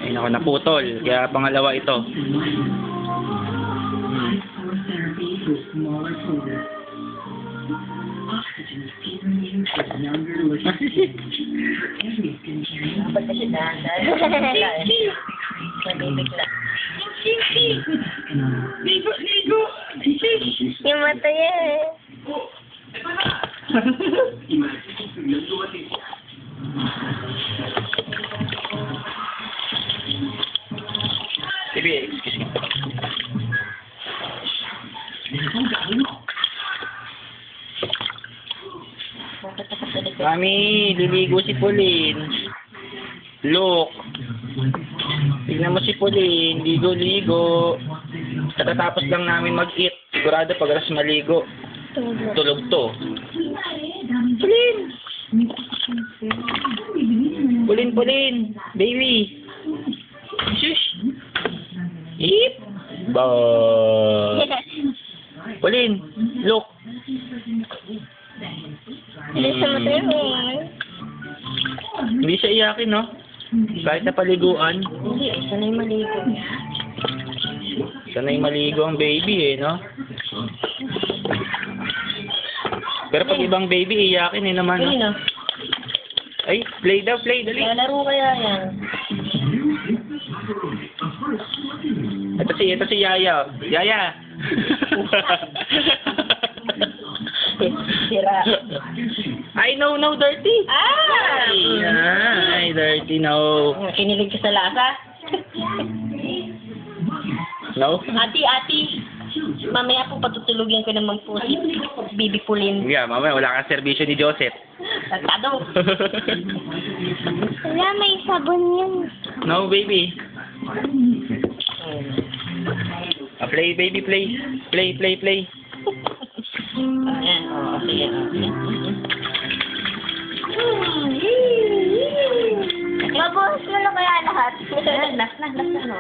Ay, naku, naputol. Kaya pangalawa ito. Yung mata niya eh. Sige, excuse me. Mami, liligo si Pauline. Look. Tignan mo si Pauline. Ligo-ligo. Katatapos lang namin mag-eat. Sigurado pag alas maligo. Tulog to. Pauline! Pauline! Baby! Shush! Eep! Ba! Pauline! Look! Hindi sa mata niya eh. Hindi siya iyakin, no? Kahit na paliguan. Hindi, sanay maligo. Sanay maligo ang baby, eh, no? Pero pag ibang baby, iyakin, eh, naman. Ayun No? o. Ay, play daw, play, dali. Lalaro kaya yan. Ito si Yaya. Yaya! Sira. Ay, no, dirty. Ay, dirty, no. Kinilig ka sa lasa? No? Ati. Mamaya po patutulugin ko naman po si Bibi Pauline. Yeah, mamaya wala kang serbisyo ni Joseph. Tado. Wala, may sabon yan. No, baby. Play, baby, play. Play. Ayan, oo, sige. Mabuhos mo na kaya lahat. Last na, no?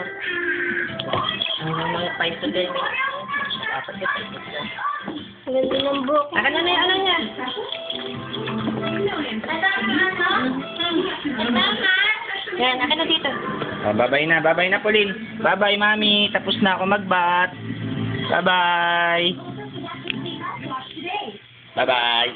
Mga 5 to 10 minutes. Apat ka 5 minutes. Ganda ng book. Akin na yung ano niya. Yan, akin na dito. Oh, bye-bye na, Pauline. Bye-bye, mami. Tapos na ako mag-bath. Bye-bye. Bye-bye.